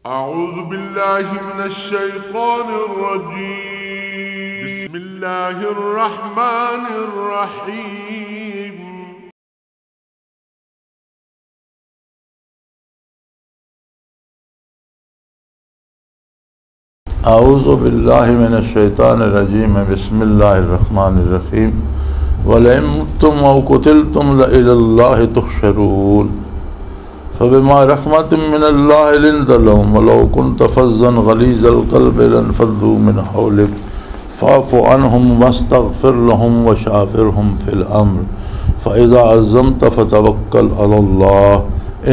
أعوذ بالله من الشيطان الرجيم. بسم الله الرحمن الرحيم. اعوذ باللہ من الشیطان الرجیم. بسم اللہ الرحمن الرحیم. وَلَئِن مُتُّمْ أَوْ قُتِلْتُمْ لَإِلَى اللَّهِ تُحْشَرُونَ فَبِمَا رَحْمَةٍ مِّنَ اللَّهِ لِنتَ لَهُمْ وَلَوْ كُنْتَ فَظًّا غَلِيظَ الْقَلْبِ لَانفَضُّوا مِنْ حَوْلِكَ فَاعْفُ عَنْهُمْ وَاسْتَغْفِرْ لَهُمْ وَشَاوِرْهُمْ فِي الْأَمْرِ فَإِذَا عَزَمْتَ فَتَوَكَّلْ عَلَى اللَّهِ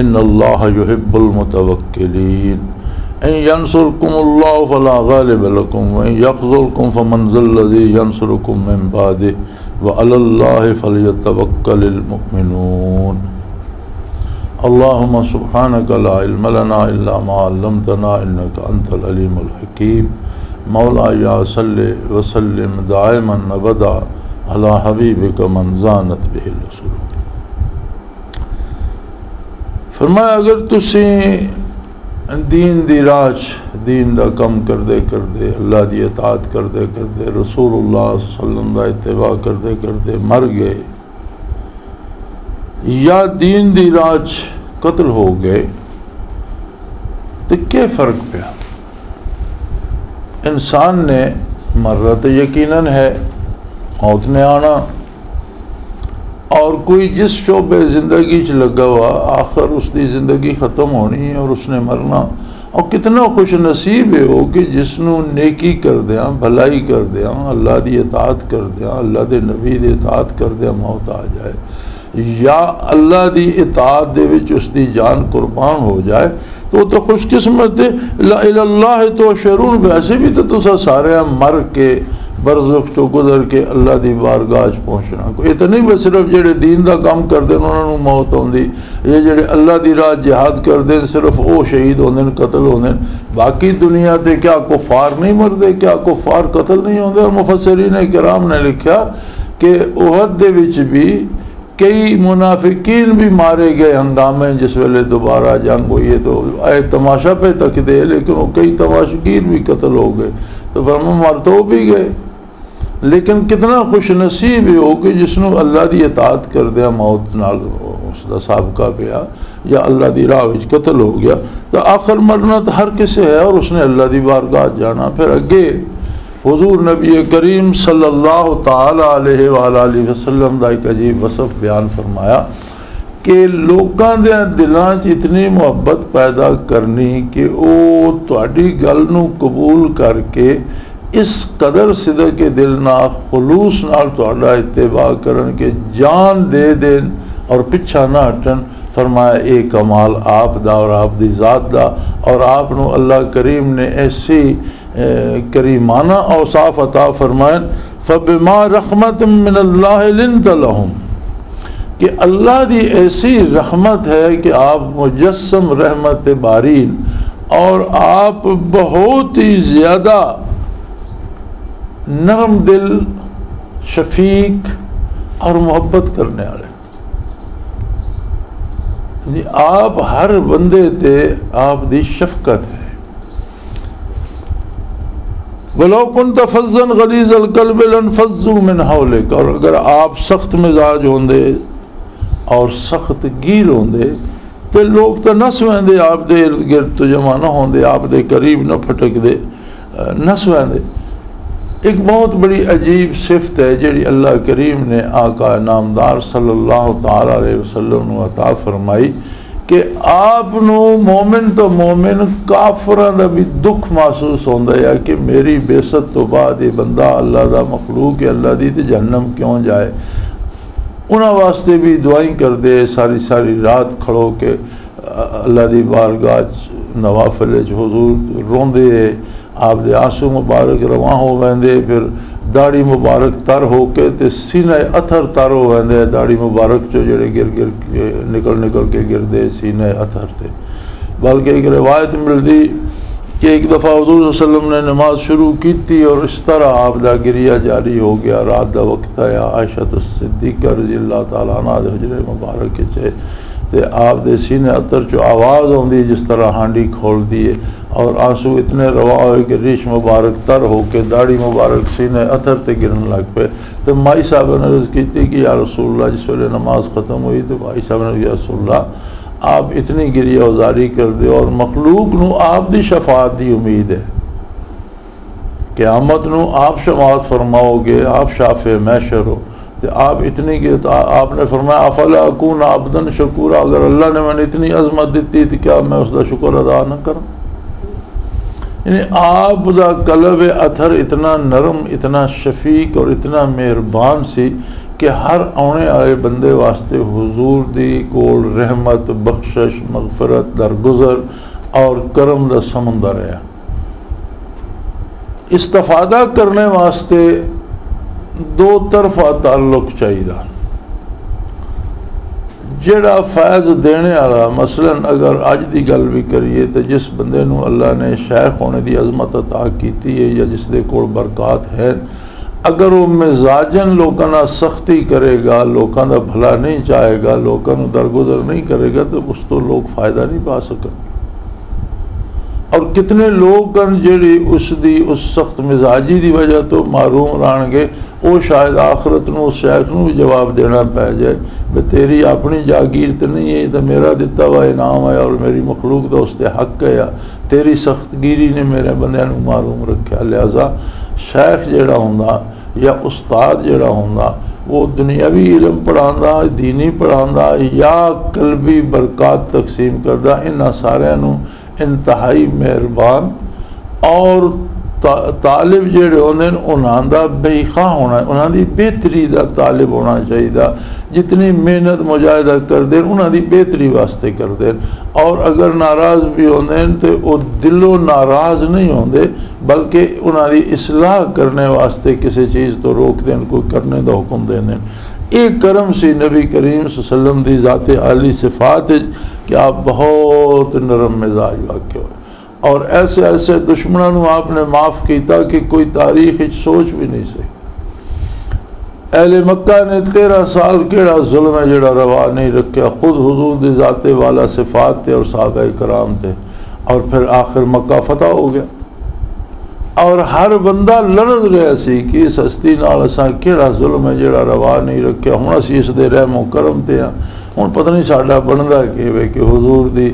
إِنَّ اللَّهَ يُحِبُّ الْمُتَوَكِّلِينَ. إِن يَنْصُرْكُمُ اللَّهُ فَلَا غَالِبَ لَكُمْ وَإِن يَخْذُلْكُمْ فَمَنْ ذَا الَّذِي يَنْصُرُكُم مِّن بَعْدِهِ وَعَلَى اللَّهِ فَلْيَتَوَكَّلِ الْمُؤْمِنُونَ. اللهم سبحانك لا علم لنا إلا ما علمتنا إنك أنت العليم الحكيم. مولاي صل وسلم دائما أبدا على حبيبك من زانت به الرسول. فرمایا اگر تسی دین دی راج دین دا کم کردے کردے اللہ دی اطاعت کردے کردے رسول اللہ صلی اللہ علیہ وسلم دا اتباع کردے کردے مر گئے یا دین دی راج قتل ہو گئے تو کیا فرق پیا؟ انسان نے مرنا تو یقیناً ہے، موت نے آنا، اور کوئی جس شعبے زندگی چ لگا ہوا آخر اس دی زندگی ختم ہونی ہے اور اس نے مرنا. اور کتنا خوش نصیب ہے وہ کہ جس نو نیکی کر دیاں، بھلائی کر دیاں، اللہ دی اطاعت کر دیاں، اللہ دے نبی دی اطاعت کر دیاں موت آ جائے، یا اللہ دی اطاعت دے وچ اس دی جان قربان ہو جائے تو خوش قسمت ہے. الی اللہ تحشرون. ویسے بھی تو تسا سارے مر کے برزخ تو گزر کے اللہ دی بارگاہ پہنچنا. کوئی تو نہیں بس صرف جڑے دین دا کام کر دیں انہوں نے موت ہوندی، یہ جڑے اللہ دی راہ جہاد کر دیں صرف او شہید ہوندے قتل ہوندے. باقی دنیا تے کیا کفار نہیں مردے؟ کیا کفار قتل نہیں ہوندے؟ اور مفسرین کرام نے لکھا کہ احد دے وچ بھی کئی منافقین بھی مارے گئے ہنگامے جس ویلے دوبارہ جنگ ہوئی ہے، تو اے تماشا پہ تک دے لیکن وہ کئی تماشگیر بھی قتل ہو گئے. تو فرمایا مر تو بھی گئے لیکن کتنا خوش نصیب ہے وہ کہ جس نے اللہ دی اطاعت کر دیا موت نال اس دا سابقہ پیا یا اللہ دی راہ وچ قتل ہو گیا. تو آخر مرنا تو ہر کسے ہے اور اس نے اللہ دی بارگاہ جانا. پھر اگے حضور نبی کریم صلی اللہ تعالی علیہ وآلہ وسلم دا ایک عجیب وصف بیان فرمایا کہ لوکاں دے دلاں چ اتنی محبت پیدا کرنی کہ او تہاڈی گل نو قبول کر کے اس قدر صدق دل نال خلوص نال تہاڈا اتباع کرن کے جان دے دین اور پیچھا نہ ہٹن. فرمایا اے کمال آپ دا اور آپ دی ذات دا، اور آپ نو اللہ کریم نے ایسی کریمانہ اوصاف عطا فرمائیں. فَبِمَا رَحْمَةٍ مِّنَ اللَّهِ لِنْتَ لَهُمْ، کہ اللہ دی ایسی رحمت ہے کہ آپ مجسم رحمت بارین اور آپ بہت ہی زیادہ نرم دل، شفیق اور محبت کرنے والے. آپ ہر بندے تے آپ دی شفقت ہے. وَلَوْ كُنْتَ فَظًّا غَلِيظَ الْقَلْبِ لَانفَضُّوا مِنْ حَوْلِكَ، اور اگر آپ سخت مزاج ہوندے اور سخت گیر ہوندے تو لوگ تو نس ویندے آپ دے ارد گرد تو جمع نہ ہوندے، آپ دے قریب نہ پھٹک دے، نس ویندے. ایک بہت بڑی عجیب صفت ہے جڑی اللہ کریم نے آقا نامدار صلی اللہ تعالی علیہ وسلم نو عطا فرمائی کہ آپ نو مومن تو مومن کافران دا بھی دکھ محسوس ہوندا ہے کہ میری بیست تو بعد یہ بندہ اللہ دا مخلوق ہے، اللہ دی تے جہنم کیوں جائے. انہاں واسطے بھی دعائیں کر دے، ساری ساری رات کھڑو کے اللہ دی بارگاہ نوافل حضور روندے، آپ دے آنسو مبارک رواں ہو ویندے، پھر داڑھی مبارک تر ہو کے تے سینہ اتھر تر ہو ویندے، داڑھی مبارک جو جڑے گر نکل کے گردے سینہ اتھر تھے. بلکہ ایک روایت ملدی کہ ایک دفعہ حضور صلی اللہ علیہ وسلم نے نماز شروع کی تھی اور اس طرح آپ دا گریہ جاری ہو گیا. رات دا وقت آیا، عائشہ صدیقہ رضی اللہ تعالیٰ عنہ دے حجرے مبارک تے آپ دے سینے اتر چو آواز ہوندی جس طرح ہانڈی کھول دیے اور آنسو اتنے روا ہوئے کہ ریش مبارک تر ہو کے داڑھی مبارک سینے اتھر تے گرن لگ پہ. تو مائی صاحب نے عرض کی تھی کہ یا رسول اللہ جس ویلے نماز ختم ہوئی تو مائی صاحب نے یا رسول اللہ آپ اتنی گریہ ازاری کر دے اور مخلوق نو آپ دی شفاعت دی امید ہے، قیامت نو آپ شفاعت فرماؤ گے، آپ شافع محشر ہو. تو آپ اتنی کہ آپ نے فرمایا افلا اکون عبدن شکورا، اگر اللہ نے میں نے اتنی عظمت دیتی تو کیا میں اس کا شکر ادا نہ کروں. یعنی آپ دا قلب اتھر اتنا نرم، اتنا شفیق اور اتنا مہربان سی کہ ہر آنے والے بندے واسطے حضور دی کول رحمت، بخشش، مغفرت، درگزر اور کرم دا سمندر ہے. استفادہ کرنے واسطے دو طرفہ تعلق چاہیے. جڑا فیض دینے والا، مثلا اگر اج دی گل بھی کریے تو جس بندے نو اللہ نے شیخ ہونے دی عظمت عطا کیتی ہے یا جس دے کول برکات ہے، اگر وہ مزاجن لوکاں نال سختی کرے گا، لوکاں دا بھلا نہیں چاہے گا، لوکاں نو درگزر نہیں کرے گا تو اس تو لوگ فائدہ نہیں پا سکن. اور کتنے لوگ جڑی اس سخت مزاجی دی وجہ تو معروم رہن گے، وہ شاید آخرت نو اس شیخ نو جواب دینا پہ جائے کہ تیری اپنی جاگیر تو نہیں ہے، تو میرا دیتا ہوا انعام ہے اور میری مخلوق دا اس تے حق ہے، یا تیری سخت گیری نے میرے بندے نو معروم رکھا. لہذا شیخ جڑا ہوندا یا استاد جڑا ہوندا وہ دنیاوی علم پڑھاندا، دینی پڑھاندا یا قلبی برکات تقسیم کردا، انہاں سارے نو انتہائی مہربان اور طالب جڑے ہوندے انہاں دا بے خواہ ہونا، انہاں دی بہتری دا طالب ہونا چاہیے. جتنی محنت مجاہدہ کر دیں انہاں دی بہتری واسطے کر دیں. اور اگر ناراض بھی ہوندے تو وہ دلوں ناراض نہیں ہوندے بلکہ انہاں دی اصلاح کرنے واسطے کسی چیز تو روک دیں، کوئی کرنے دا حکم دیں. ایک کرم سی نبی کریم صلی اللہ علیہ وسلم دی ذات عالی صفات ہے کہ آپ بہت نرم مزاج واقع ہوئے اور ایسے ایسے دشمنوں آپ نے معاف کیتا کہ کوئی تاریخ سوچ بھی نہیں سکتی. اہل مکہ نے 13 سال کیڑا ظلم ہے جڑا روا نہیں رکھا، خود حضور دی ذات والا صفات تھے اور صحابہ کرام تھے، اور پھر آخر مکہ فتح ہو گیا اور ہر بندہ لڑز رہا سی کہ اس ہستی نال اساں کیڑا ظلم ہے جڑا روا نہیں رکھا، ہن اسی اس دے رحم و کرم تے ہاں. ہن پتہ نہیں ساڈا بندا کہ حضور دی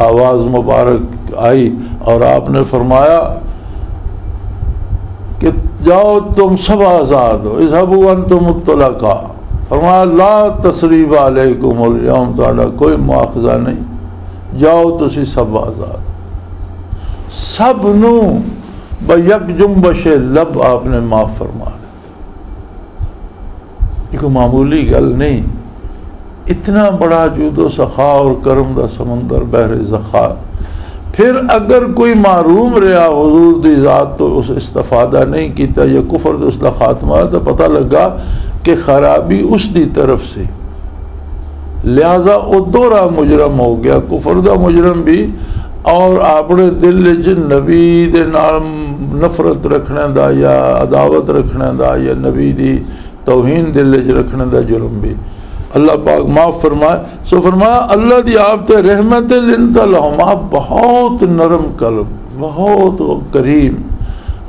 آواز مبارک آئی اور آپ نے فرمایا کہ جاؤ تم سب آزاد ہو، اذهبوا انتم الطلقاء. فرمایا لا تثریب علیکم اليوم، تہاڈا کوئی مواخذہ نہیں، جاؤ تسی سب آزاد. سب نو بیک جنبش لب آپ نے معاف فرما دیتا. ایک معمولی گل نہیں، اتنا بڑا جود و سخا اور کرم دا سمندر بحر زخار. پھر اگر کوئی معروم رہا حضور دی ذات تو اس استفادہ نہیں کیتا یا کفر تو اس دا خاتمہ تو پتہ لگا کہ خرابی اس دی طرف سے، لہذا وہ دوہرا مجرم ہو گیا، کفر دا مجرم بھی اور اپنے دل وچ نبی دے نال نفرت رکھنے دا یا عداوت رکھنے دا یا نبی دی توہین دل وچ رکھنے دا جرم بھی. اللہ پاک معاف فرمائے. سو فرمایا اللہ دی آپ تے رحمت لنت لہم، آپ بہت نرم قلب، بہت کریم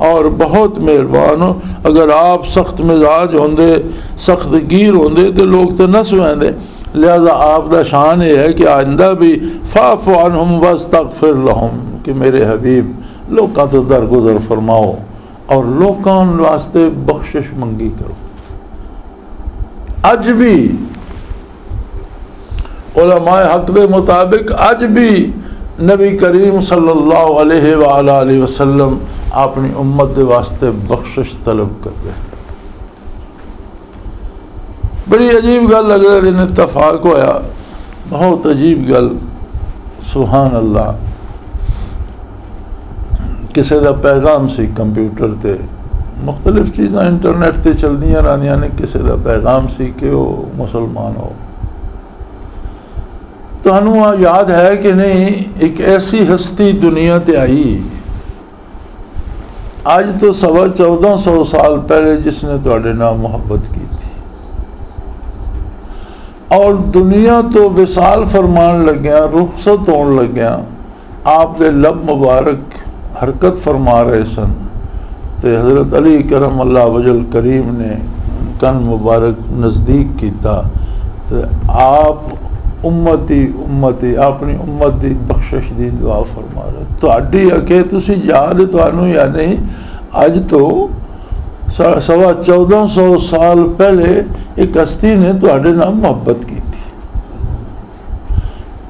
اور بہت مہربان ہو. اگر آپ سخت مزاج ہوندے، سخت گیر ہوندے تو لوگ تو نہ سویندے. لہذا آپ دا شان یہ ہے کہ آئندہ بھی فاعف عنہم واستغفر لہم، کہ میرے حبیب لوکاں تو درگزر فرماؤ اور لوکاں واسطے بخشش منگی کرو. اج بھی علماء حق دے مطابق اج بھی نبی کریم صلی اللہ علیہ وآلہ وسلم اپنی امت دے واسطے بخشش طلب کر رہے ہیں. بڑی عجیب گل لگ رہے دن اتفاق ہویا، بہت عجیب گل، سبحان اللہ. کسی دا پیغام سی کمپیوٹر تے، مختلف چیزاں انٹرنیٹ تے چل دیاں رہندیاں نے، کسی دا پیغام سی کہ وہ مسلمان ہو. تو ہنوں یاد ہے کہ نہیں، ایک ایسی ہستی دنیا تے آئی آج تو 1450 سال پہلے جس نے تواڈے نال محبت کی تھی اور دنیا تو وصال فرمان لگیا، رخصت ہون لگیا، آپ دے لب مبارک حرکت فرما رہے سن تے حضرت علی کرم اللہ وجل کریم نے کن مبارک نزدیک کیتا تے آپ امتی امتی اپنی امت دی بخشش دی دعا فرما رہے تہاڈی اکھے تسی یاد تانوں یا نہیں اج تو 1450 سال پہلے ایک ہستی نے تہاڈے نال محبت کی تھی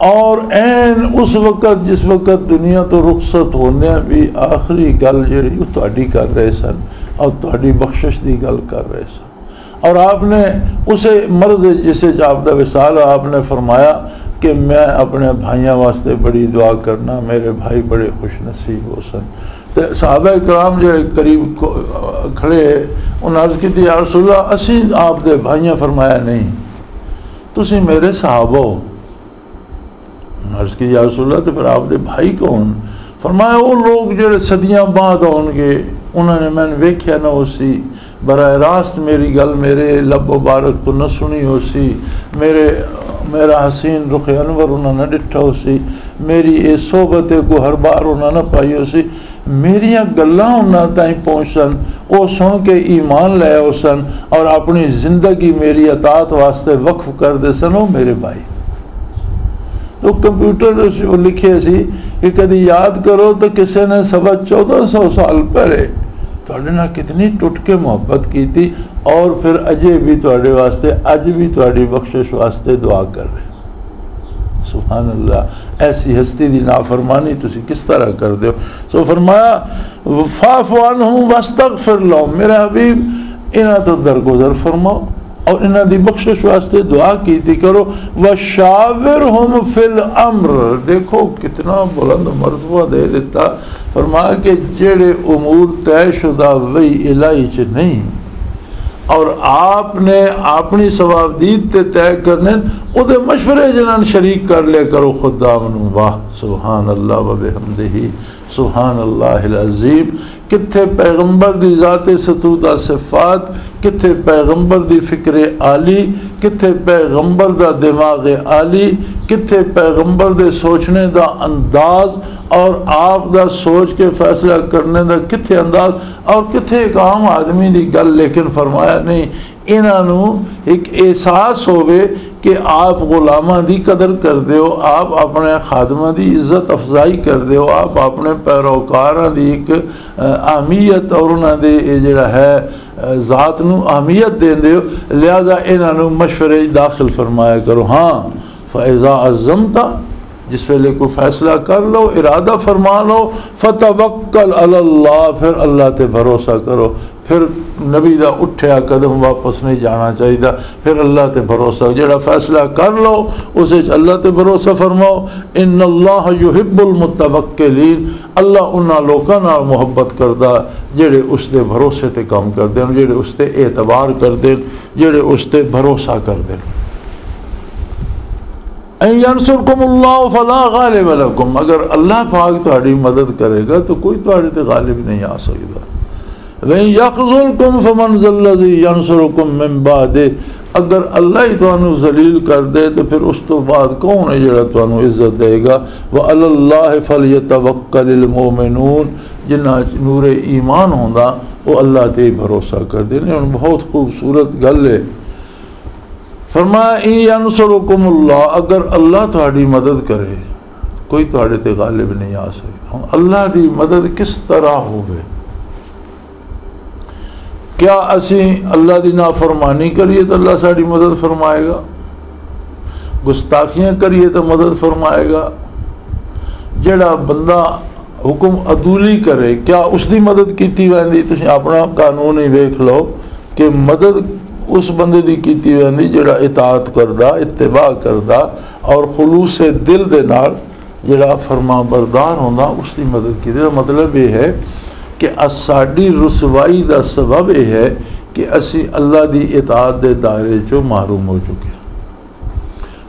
اور این اس وقت جس وقت دنیا تو رخصت ہونے بھی آخری گل جڑی تہاڈی کر رہے سن اور تہاڈی بخشش دی گل کر رہے سن اور آپ نے اسے مرض جسے آپ دا وصال آپ نے فرمایا کہ میں اپنے بھائیاں واسطے بڑی دعا کرنا میرے بھائی بڑے خوش نصیب ہو سن تو صحابہ کرام جو قریب کھڑے انہوں نے عرض کی تھی یا رسول اللہ اسی آپ دے بھائیاں فرمایا نہیں تسی میرے صحابہ ہو عرض کی یا رسول اللہ تو پھر آپ دے بھائی کون فرمایا وہ لوگ جو صدیاں بعد ہون گے انہوں نے میں نے ویکھیا نہ ہو سی براہ راست میری گل میرے لب مبارک تو نہ سنی ہو سی میرا حسین رخ انور انہوں نے ڈٹھا ہو سی میری اے صحبت کو ہر بار انہوں نے پائی ہو سی میریاں گلاں انہوں تائیں پہنچن وہ سن کے ایمان لے ہو سن اور اپنی زندگی میری اطاعت واسطے وقف کر دے سن وہ میرے بھائی تو کمپیوٹر لکھے سی کہ کدی یاد کرو تو کسی نے 1450 سال پہلے تھوڑے نہ کتنی ٹوٹ کے محبت کی تھی اور پھر اجے بھی تھوڑے واسطے اج بھی تھوڑی بخشش واسطے دعا کر رہے سبحان اللہ ایسی ہستی دی نافرمانی تسی کس طرح کر دے ہو سو فرمایا فاعف عنہم واستغفر لہم میرے حبیب انہاں تو درگزر فرماؤ اور انہاں دی بخشش واسطے دعا کیتی کرو وشاورہم فی الامر دیکھو کتنا بلند مرتبہ دے دیتا فرمایا کہ جڑے امور طے شدہ وہی الہی چ نہیں اور آپ نے اپنی ثوابدید تے طے کرنے او دے مشورے جنان شریک کر لے کرو خدا من واہ سبحان اللہ و بحمدہ سبحان اللہ العظیم کتھے پیغمبر دی ذات ستودہ صفات کتھے پیغمبر دی فکر عالی کتھے پیغمبر دا دماغ عالی کتھے پیغمبر دے سوچنے دا انداز اور آپ دا سوچ کے فیصلہ کرنے دا کتھے انداز اور کتھے ایک عام آدمی دی گل لیکن فرمایا نہیں انہوں ایک احساس ہوئے کہ آپ غلامہ دی قدر کر دے ہو آپ اپنے خادمہ دی عزت افضائی کر دے ہو آپ اپنے پیروکارہ دی ایک اہمیت اور انہوں دے جڑا ہے ذات نو اہمیت دے دے ہو لہذا انہوں مشورے داخل فرمایا کرو ہاں فَإِذَا عَزَّمْتَ جس ویلے کو فیصلہ کر لو ارادہ فرما لو فَتَوَكَّلْ عَلَى اللَّهِ پھر اللہ تے بھروسہ کرو پھر نبی دا اٹھیا قدم واپس نہیں جانا چاہیے پھر اللہ تے بھروسہ جڑا فیصلہ کر لو اسے اللہ تے بھروسہ فرماؤ ان اللہ یحب المتوکلین اللہ انہاں لوکاں نال محبت کردا جڑے اس دے بھروسے تے کام کر دین جڑے اس تے اعتبار کر دین جڑے اس تے بھروسہ کر دین ان ینصرکم اللہ فلا غالب لکم اگر اللہ پاک تہاڈی مدد کرے گا تو کوئی تہاڈے تے غالب نہیں آ سکدا وَإِن يَخْذُلْكُمْ فَمَنْ ذَا الَّذِي يَنْصُرُكُمْ مِنْ بَعْدِهِ اگر اللہ ہی تانوں ذلیل کر دے تو پھر اس تو بعد کون ہے جڑا تانوں عزت دے گا وَعَلَى اللَّهِ فَلْيَتَوَكَّلِ الْمُؤْمِنُونَ جنہاں نور ایمان ہوندا وہ اللہ تے بھروسہ کر دے بہت خوبصورت گل ہے فرمایا اِن يَنْصُرُكُمُ اللَّهُ اگر اللہ تہاڈی مدد کرے کوئی تہاڈے تے غالب نہیں آ سکتا اللہ دی مدد کس طرح ہوئے کیا اسی اللہ دی نافرمانی کریے تو اللہ ساڑی مدد فرمائے گا گستاخیاں کریے تو مدد فرمائے گا جڑا بندہ حکم عدولی کرے کیا اس دی مدد کیتی ویندی تسی اپنا قانون ہی ویکھ لو کہ مدد اس بندے دی کیتی ویندی جڑا اطاعت کردا اتباع کردا اور خلوص دل دے نال جڑا فرما بردار ہوندا اس دی مدد کیتی دا مطلب یہ ہے کہ ساڈی رسوائی دا سبب یہ ہے کہ اسی اللہ دی اطاعت دے دائرے چوں محروم ہو چکے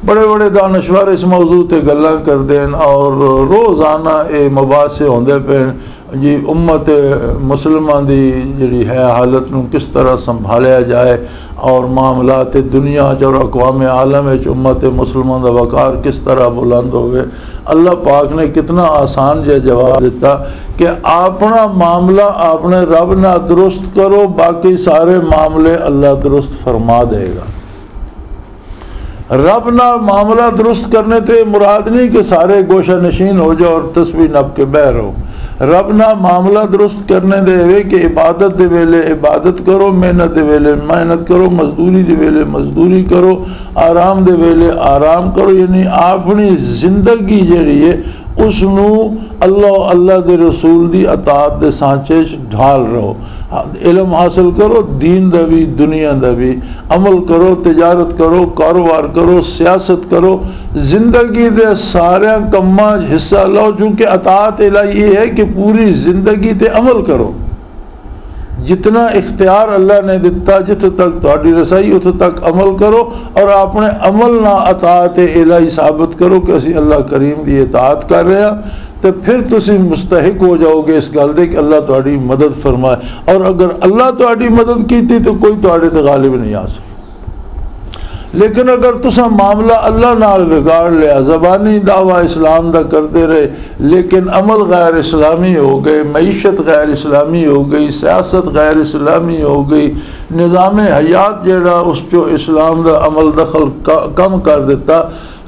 بڑے بڑے دانشور اس موضوع تے گلاں کر دین اور روزانہ اے مباحثے ہوندے پے جی امت مسلمان دی جڑی ہے حالت نو کس طرح سنبھالیا جائے اور معاملات دنیا اور اقوام عالم وچ امت مسلمان دا وقار کس طرح بلند ہوئے، اللہ پاک نے کتنا آسان جواب دیتا کہ اپنا معاملہ اپنے رب نہ درست کرو، باقی سارے معاملے اللہ درست فرما دے گا۔ رب نہ معاملہ درست کرنے تو یہ مراد نہیں کہ سارے گوشہ نشین ہو جاؤ اور تسبیح نب کے بہ رہو۔ رب نہ معاملہ درست کرنے دے وے کہ عبادت دے ویلے عبادت کرو، محنت دے ویلے محنت کرو، مزدوری دے ویلے مزدوری کرو، آرام دے ویلے آرام کرو، یعنی اپنی زندگی جڑی ہے اس نو اللہ دے رسول دی اطاعت دے سانچے ڈھال رہو، علم حاصل کرو، دین دا بھی دنیا دا بھی، عمل کرو، تجارت کرو، کاروبار کرو، سیاست کرو، زندگی دے سارے کماں حصہ لو، چونکہ اطاعت الہی یہ ہے کہ پوری زندگی تے عمل کرو۔ جتنا اختیار اللہ نے دیتا جتنے تک تہاڈی رسائی اتنے تک عمل کرو، اور اپنے عمل نہ اطاعت الہی ثابت کرو کہ اسی اللہ کریم دی اطاعت کر رہے ہیں، تو پھر تسی مستحق ہو جاؤ گے اس گل دے کہ اللہ تہاڈی مدد فرمائے، اور اگر اللہ تہاڈی مدد کیتی تو کوئی تہاڈے تے غالب نہیں آ سکتا۔ لیکن اگر تسا معاملہ اللہ نال بگاڑ لیا، زبانی دعویٰ اسلام دا کرتے رہے لیکن عمل غیر اسلامی ہو گئے، معیشت غیر اسلامی ہو گئی، سیاست غیر اسلامی ہو گئی، نظام حیات جیڑا اس جو اسلام دا عمل دخل کم کر دیتا،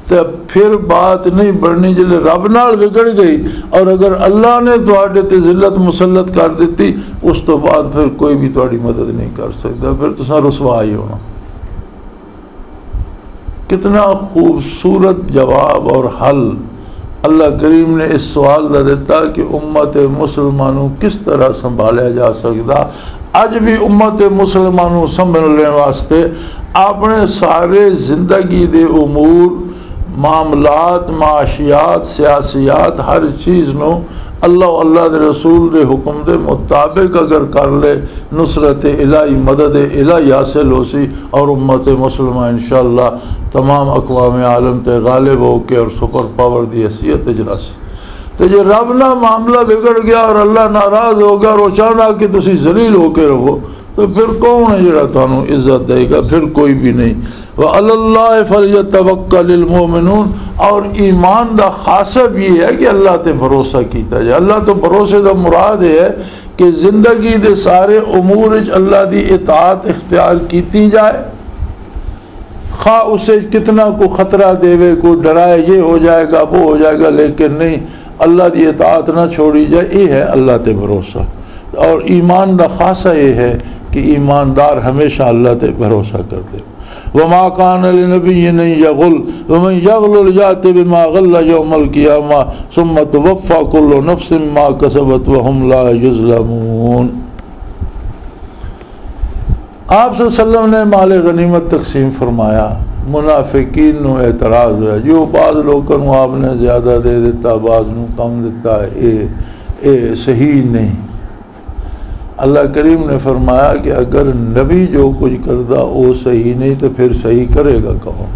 تو پھر بات نہیں بڑھنی جلے رب نال بگڑ گئی، اور اگر اللہ نے تواڈے تے ذلت مسلط کر دیتی اس تو بعد پھر کوئی بھی تواڈی مدد نہیں کر سکتا، پھر تسا رسوا ہی ہونا۔ کتنا خوبصورت جواب اور حل اللہ کریم نے اس سوال دا دیتا کہ امت مسلمانوں کس طرح سنبھالیا جا سکتا۔ اج بھی امت مسلمانوں سنبھالنے واسطے اپنے سارے زندگی دے امور، معاملات، معاشیات، سیاسیات، ہر چیز نو اللہ دے رسول دے حکم دے مطابق اگر کر لے، نصرت الہی، مدد الہی حاصل ہو سی، اور امت مسلمہ انشاءاللہ تمام اقوام عالم تے غالب ہو کے اور سپر پاور دی حیثیت اجلاسی۔ تو جے رب نہ معاملہ بگڑ گیا اور اللہ ناراض ہو گیا اور وہ چاہنا کہ تسی ذلیل ہو کے رہو، تو پھر کون ہے جڑا تانوں عزت دے گا؟ پھر کوئی بھی نہیں۔ وَعَلَى اللَّهِ فَلْيَتَوَكَّلِ الْمُؤْمِنُونَ، اور ایمان دا خاصہ بھی ہے کہ اللہ تے بھروسہ کیتا جائے۔ اللہ تو بھروسے دا مراد ہے کہ زندگی دے سارے امور وچ اللہ دی اطاعت اختیار کیتی جائے، خواہ اسے کتنا کو خطرہ دیوے، کو ڈرائے یہ ہو جائے گا وہ ہو جائے گا، لیکن نہیں، اللہ دی اطاعت نہ چھوڑی جائے، یہ ہے اللہ تے بھروسہ۔ اور ایمان دا خاصہ یہ ہے کہ ایماندار ہمیشہ اللہ تے بھروسہ کر دے۔ وما كان لنبي ان يغل ومن يغل يأت بما غل يوم القيامة ثم توفى كل نفس ما كسبت وهم لا يظلمون۔ آپ صلی اللہ علیہ وسلم نے مال غنیمت تقسیم فرمایا، منافقین نو اعتراض ہوا، جو بعض لوگوں کو آپ نے زیادہ دے دیتا، بعض نو کم دیتا، اے صحیح نہیں۔ اللہ کریم نے فرمایا کہ اگر نبی جو کچھ کردا وہ صحیح نہیں تو پھر صحیح کرے گا کون؟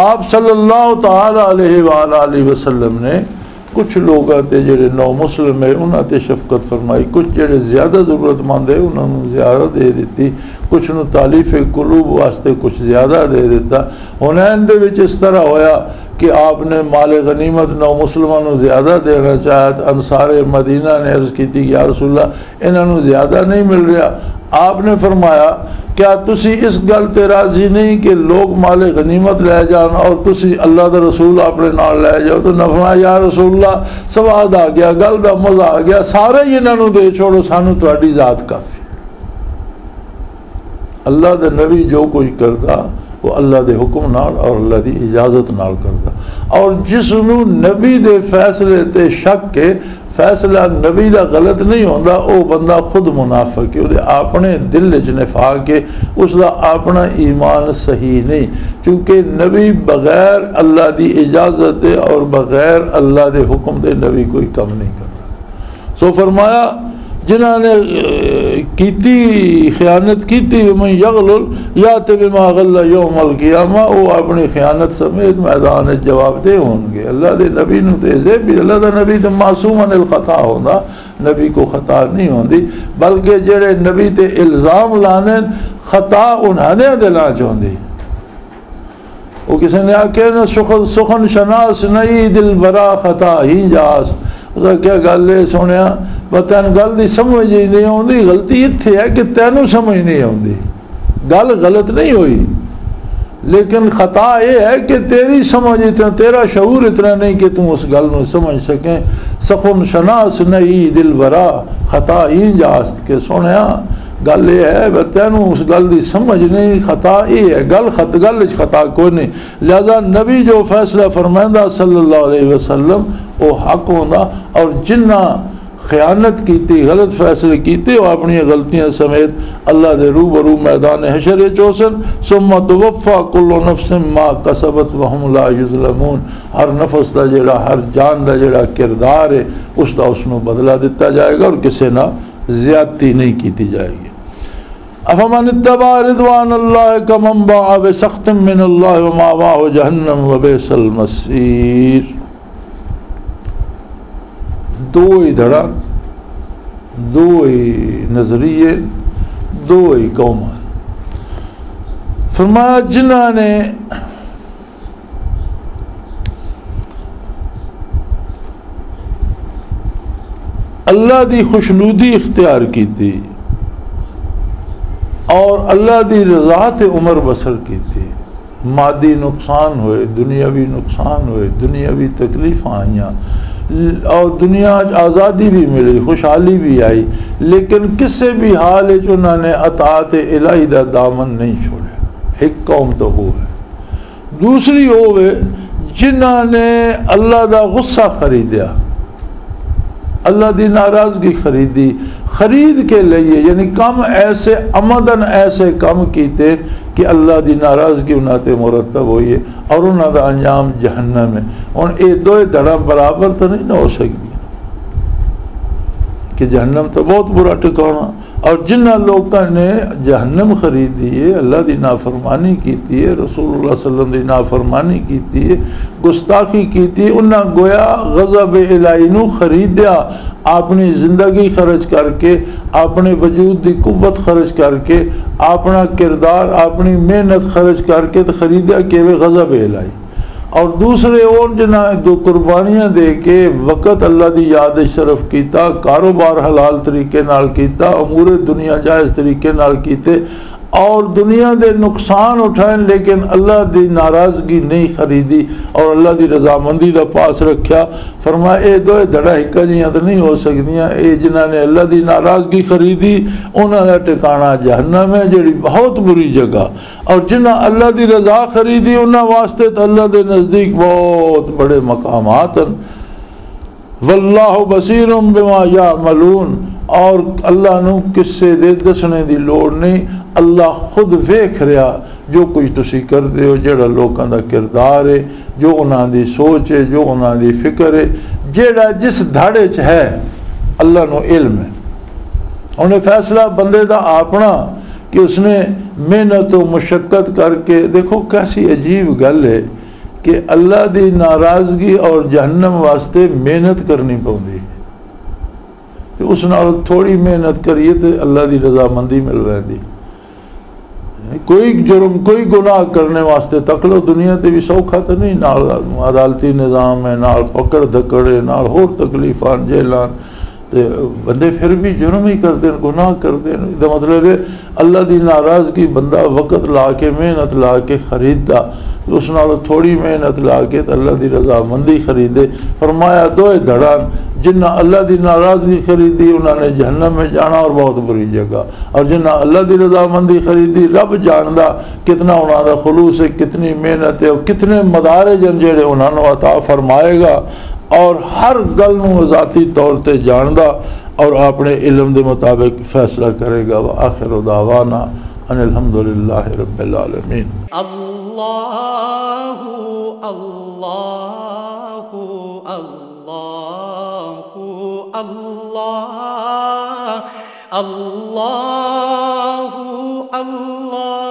آپ صلی اللہ تعالی علیہ وآلہ وسلم نے کچھ لوگ تے جڑے نو مسلم ہے انہاں تے شفقت فرمائی، کچھ جڑے زیادہ ضرورت مند ہے انہاں نو زیادہ دے دیتی، کچھ نو تالیف قلوب واسطے کچھ زیادہ دے دیتا۔ حنین دے وچ اس طرح ہویا کہ آپ نے مال غنیمت نو مسلمانوں زیادہ دینا چاہت، انصار مدینہ نے عرض کی تھی یا رسول اللہ انہوں نے زیادہ نہیں مل رہا۔ آپ نے فرمایا کیا تسی اس گل تے راضی نہیں کہ لوگ مال غنیمت لے جان اور تسی اللہ دا رسول اپنے نال لے جاؤ؟ تو نے فرمایا یا رسول اللہ سواد آ گیا، گل دا مزہ آ گیا، سارے ہی انہوں دے چھوڑو، سانو تہاڈی ذات کافی۔ اللہ دے نبی جو کچھ کردا وہ اللہ دے حکم نال اور اللہ دی اجازت نال کردا، اور جس نو نبی دے فیصلے تے شک کے فیصلہ نبی دا غلط نہیں ہوندا، او بندہ خود منافق ہے، او دے اپنے دل وچ نفاق ہے، اس دا اپنا ایمان صحیح نہیں، چونکہ نبی بغیر اللہ دی اجازت دے اور بغیر اللہ دے حکم دے نبی کوئی کم نہیں کرتا۔ سو فرمایا جنہاں نے کیتی خیانت کیتی ومن یغلل یات بما غل یوم القیامہ وہ اپنی خیانت سمیت میدان جواب دے ہوں گے. اللہ دے نبی نو تے بھی اللہ دا نبی تے معصوم عن الخطا ہوندا, نبی کو خطا نہیں ہوندی, بلکہ جڑے نبی تے الزام لانے خطا انہاں دے لا چوندی. وہ کسی نے آکے نا سخن شناس نہیں دل برا خطا ہی جاس. اس کیا گل ہے سنیا تین گل دی سمجھ ہی نہیں آتی, غلطی اتنے ہے کہ تینوں سمجھ نہیں آتی. گل غلط نہیں ہوئی لیکن خطا یہ ہے کہ تیری سمجھ اتنا, تیرا شعور اتنا نہیں کہ تم اس گل نو سمجھ سکیں. سخن شناس نہیں دل برا خطا ہی جاست کہ سنیا گل یہ ہے تینوں اس گل دی سمجھ نہیں, خطا یہ ہے گل خطا کوئی نہیں. لہذا نبی جو فیصلہ فرمائندہ صلی اللہ علیہ وسلم وہ حق ہوندا, اور جنہ خیانت کیتی غلط فیصلے کیتے وہ اپنی غلطیاں سمیت اللہ دے روبرو میدان حشر چوسن. ثم توفا کل نفس ما کسبت وهم لا یظلمون. ہر نفس دا جڑا, ہر جان دا جڑا کردار ہے اس دا اس نو بدلہ دیتا جائے گا اور کسی نہ زیادتی نہیں کیتی جائے گی. افمن اتبع رضوان اللہ کمن باء بسخط من اللہ ومأواہ جہنم وبئس المصیر. دو ہی دھڑا, دو ہی نظریے, دو ہی قوم. فرمایا جنہاں نے اللہ دی خوشنودی اختیار کی تھی اور اللہ دی رضا تے عمر بسر کی تھی, مادی نقصان ہوئے, دنیاوی نقصان ہوئے, دنیاوی تکلیف آئیاں اور دنیا آزادی بھی ملی, خوشحالی بھی آئی, لیکن کسی بھی حال انہوں نے اطاعت الہی دا دامن نہیں چھوڑے. ایک قوم تو وہ ہے. دوسری وہ ہے جنہوں نے اللہ دا غصہ خریدیا, اللہ دی ناراضگی خریدی, خرید کے لئے یعنی کم ایسے عمدن ایسے کم کیتے کہ اللہ دی ناراضگی انہاں تے مرتب ہوئی ہے اور انہاں دا انجام جہنم ہے. اور یہ دو دھڑا برابر تو نہیں نہ ہو سکتی کہ جہنم تو بہت برا ٹھکانا. اور جنہ لوگوں نے جہنم خریدی ہے, اللہ دی نافرمانی کیتی ہے, رسول اللہ صلی اللہ علیہ وسلم دی نافرمانی کیتی ہے, گستاخی کیتی ہے, انہاں گویا غضب الہی نو خریدیا اپنی زندگی خرچ کر کے, اپنے وجود دی قوت خرچ کر کے, اپنا کردار اپنی محنت خرچ کر کے خریدیا کہ وہ غضب الہی. اور دوسرے اور جنہ دو قربانیاں دے کے وقت اللہ دی یاد صرف کیتا, کاروبار حلال طریقے نال کیتا, امور دنیا جائز طریقے نال کیتے اور دنیا دے نقصان اٹھائیں لیکن اللہ دی ناراضگی نہیں خریدی اور اللہ دی رضامندی دا پاس رکھیا. فرمایا اے دو دھڑا ہکا جیاں تو نہیں ہو سکتیاں. اے جنہاں نے اللہ دی ناراضگی خریدی انہاں دا ٹھکانہ جہنم ہے جڑی بہت بری جگہ, اور جنہاں اللہ دی رضا خریدی انہاں واسطے تو اللہ دے نزدیک بہت بڑے مقامات ہیں. واللہ بصیر بما یعملون. اور اللہ نو کسے دے دسنے دی لوڑ نہیں, اللہ خود ویکھ رہا جو کچھ تسی کر دے ہو, جڑا لوکاں دا کردار ہے, جو انہاں دی سوچ ہے, جو انہاں دی فکر ہے, جڑا جس دھاڑے چ ہے اللہ نو علم ہے. انہیں فیصلہ بندے دا اپنا کہ اس نے محنت و مشقت کر کے, دیکھو کیسی عجیب گل ہے کہ اللہ دی ناراضگی اور جہنم واسطے محنت کرنی پوندی, تو اس نال تھوڑی محنت کریے تو اللہ دی رضامندی مل رہی. کوئی جرم کوئی گناہ کرنے واسطے تک لو دنیا تے بھی سوکھا تو نہیں, نال عدالتی نظام ہے, نال پکڑ دھکڑے, نال ہور تکلیفان جیلان, تے بندے پھر بھی جرم ہی کر دیں, گناہ کر دیں. یہ مطلب ہے اللہ دی ناراضگی بندہ وقت لا کے محنت لا کے خریدا, اس نال تھوڑی محنت لا کے اللہ دی رضا مندی خریدے. فرمایا دو دھڑان, جنہ اللہ دی ناراضگی خریدی انہوں نے جہنم میں جانا اور بہت بری جگہ, اور جنہ اللہ دی رضا مندی خریدی رب جاندہ کتنا انہوں دا خلوص ہے, کتنی محنت ہے, اور کتنے مدارج جڑے انہوں نے عطا فرمائے گا, اور ہر گل نو ذاتی طور تے جاندہ اور اپنے علم دے مطابق فیصلہ کرے گا. وآخر دعوانا ان الحمدللہ رب العالمین. اللہ اللہ اللہ اللہ اللہ اللہ